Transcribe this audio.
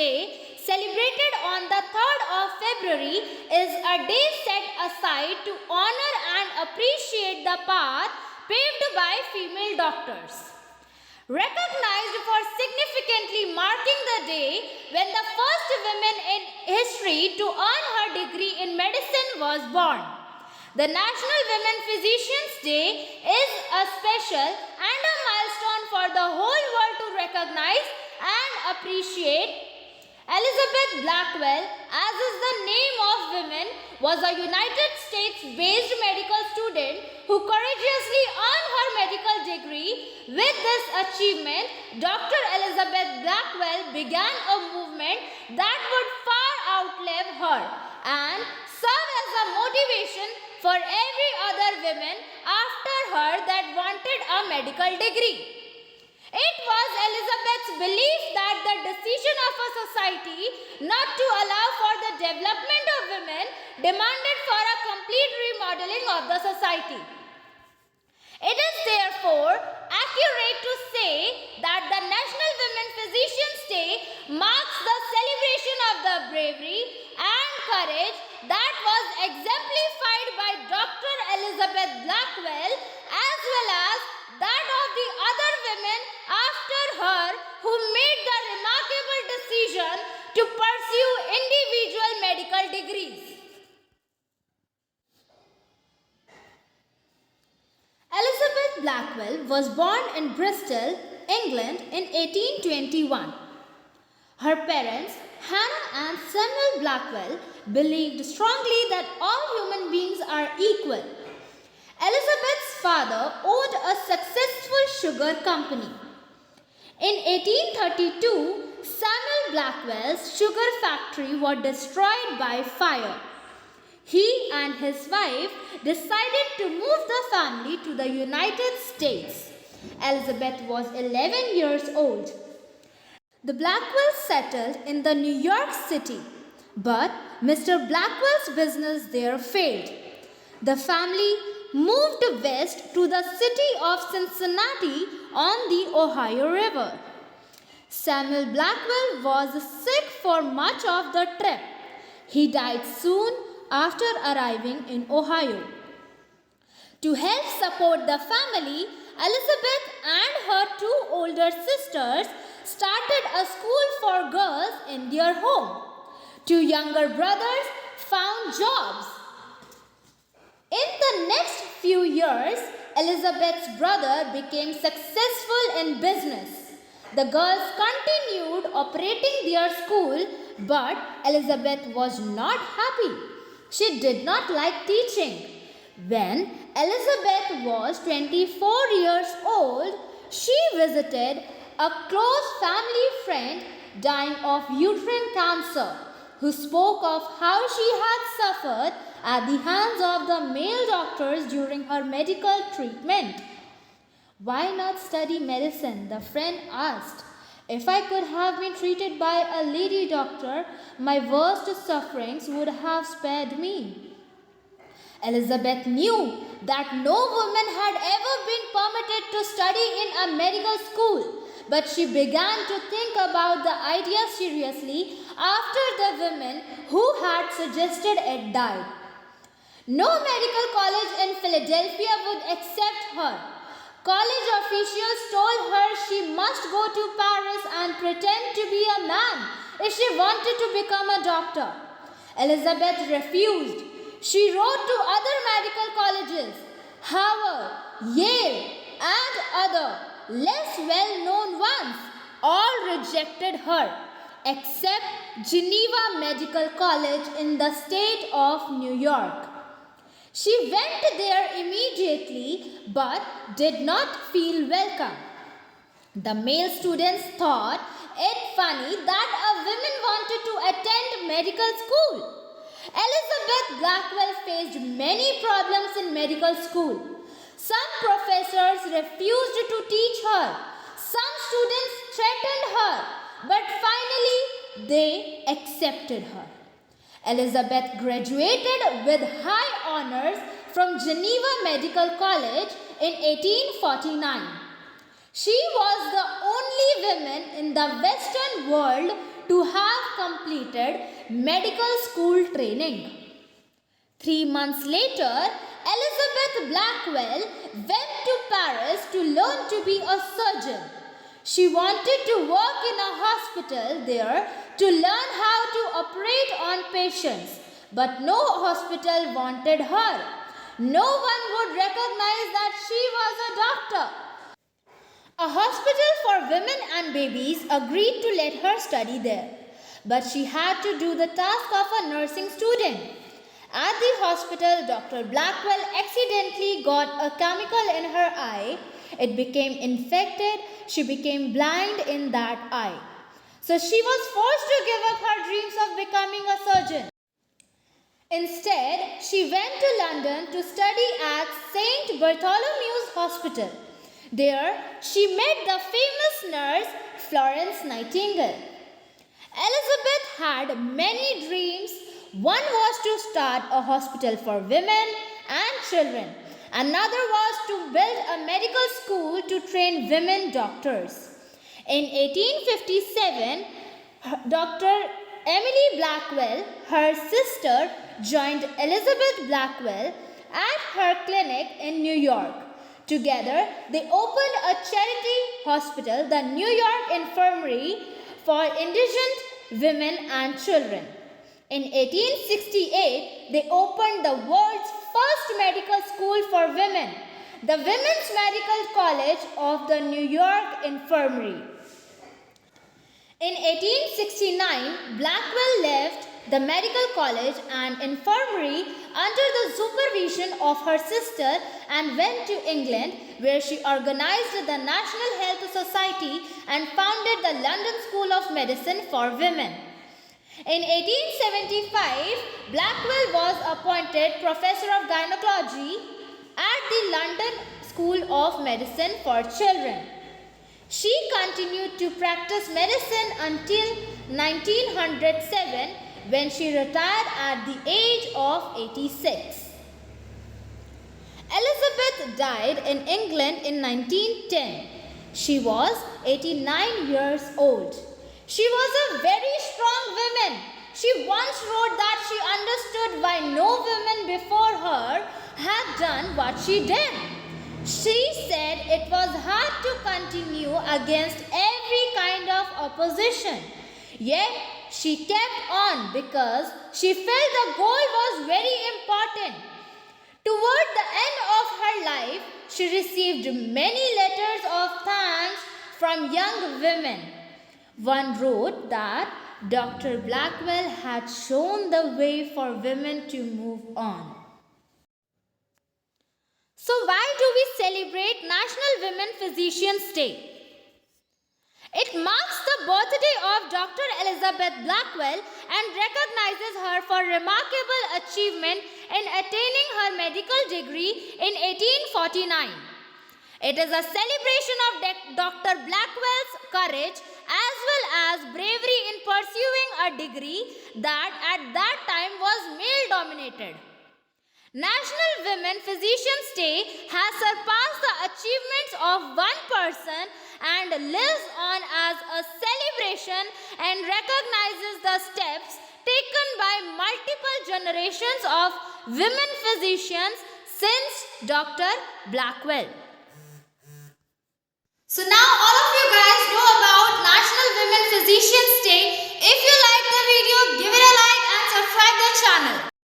Day, celebrated on the 3rd of February, is a day set aside to honor and appreciate the path paved by female doctors. Recognized for significantly marking the day when the first woman in history to earn her degree in medicine was born. The National Women Physicians Day is a special and a milestone for the whole world to recognize and appreciate. Elizabeth Blackwell, as is the name of woman, was a United States-based medical student who courageously earned her medical degree. With this achievement, Dr. Elizabeth Blackwell began a movement that would far outlive her and serve as a motivation for every other woman after her that wanted a medical degree. It was Elizabeth's belief that the decision of a society not to allow for the development of women demanded for a complete remodeling of the society. It is therefore accurate to say that the National Women Physicians Day marks the celebration of the bravery and courage that was exemplified by Dr. Elizabeth Blackwell as well as that of the other women after her who made the remarkable decision to pursue individual medical degrees. Elizabeth Blackwell was born in Bristol, England in 1821. Her parents, Hannah and Samuel Blackwell, believed strongly that all human beings are equal. Elizabeth's father owned a successful sugar company. In 1832, Samuel Blackwell's sugar factory was destroyed by fire. He and his wife decided to move the family to the United States. Elizabeth was 11 years old. The Blackwells settled in the New York City, but Mr. Blackwell's business there failed. The family moved west to the city of Cincinnati on the Ohio River. Samuel Blackwell was sick for much of the trip. He died soon after arriving in Ohio. To help support the family, Elizabeth and her two older sisters started a school for girls in their home. Two younger brothers found jobs. In the next few years, Elizabeth's brother became successful in business. The girls continued operating their school, but Elizabeth was not happy. She did not like teaching. When Elizabeth was 24 years old, she visited a close family friend dying of uterine cancer, who spoke of how she had suffered at the hands of the male doctors during her medical treatment. "Why not study medicine?" the friend asked. "If I could have been treated by a lady doctor, my worst sufferings would have spared me." Elizabeth knew that no woman had ever been permitted to study in a medical school, but she began to think about the idea seriously after the women who had suggested it died. No medical college in Philadelphia would accept her. College officials told her she must go to Paris and pretend to be a man if she wanted to become a doctor. Elizabeth refused. She wrote to other medical colleges, Harvard, Yale, and other less well-known ones. All rejected her, except Geneva Medical College in the state of New York. She went there immediately but did not feel welcome. The male students thought it funny that a woman wanted to attend medical school. Elizabeth Blackwell faced many problems in medical school. Some professors refused to teach her. Some students threatened her, but finally they accepted her. Elizabeth graduated with high honors from Geneva Medical College in 1849. She was the only woman in the Western world to have completed medical school training. 3 months later, Elizabeth Blackwell went to Paris to learn to be a surgeon. She wanted to work in a hospital there to learn how to operate on patients, but no hospital wanted her. No one would recognize that she was a doctor. A hospital for women and babies agreed to let her study there, but she had to do the task of a nursing student. At the hospital, Dr. Blackwell accidentally got a chemical in her eye. It became infected. She became blind in that eye. So she was forced to give up her dreams of becoming a surgeon. Instead, she went to London to study at St. Bartholomew's Hospital. There, she met the famous nurse Florence Nightingale. Elizabeth had many dreams. One was to start a hospital for women and children. Another was to build a medical school to train women doctors. In 1857, Dr. Emily Blackwell, her sister, joined Elizabeth Blackwell at her clinic in New York. Together, they opened a charity hospital, the New York Infirmary, for indigent women and children. In 1868, they opened the world's first medical school for women, the Women's Medical College of the New York Infirmary. In 1869, Blackwell left the medical college and infirmary under the supervision of her sister and went to England, where she organized the National Health Society and founded the London School of Medicine for Women. In 1875, Blackwell was appointed Professor of Gynecology at the London School of Medicine for Children. She continued to practice medicine until 1907, when she retired at the age of 86. Elizabeth died in England in 1910. She was 89 years old. She was a very strong woman. She once wrote that she understood why no woman before her had done what she did. She said it was hard to continue against every kind of opposition. Yet she kept on because she felt the goal was very important. Toward the end of her life, she received many letters of thanks from young women. One wrote that Dr. Blackwell had shown the way for women to move on. So why do we celebrate National Women Physicians Day? It marks the birthday of Dr. Elizabeth Blackwell and recognizes her for remarkable achievement in attaining her medical degree in 1849. It is a celebration of Dr. Blackwell's courage as well as bravery in pursuing a degree that at that time was male-dominated. National Women Physicians Day has surpassed the achievements of one person and lives on as a celebration and recognizes the steps taken by multiple generations of women physicians since Dr. Blackwell. So now all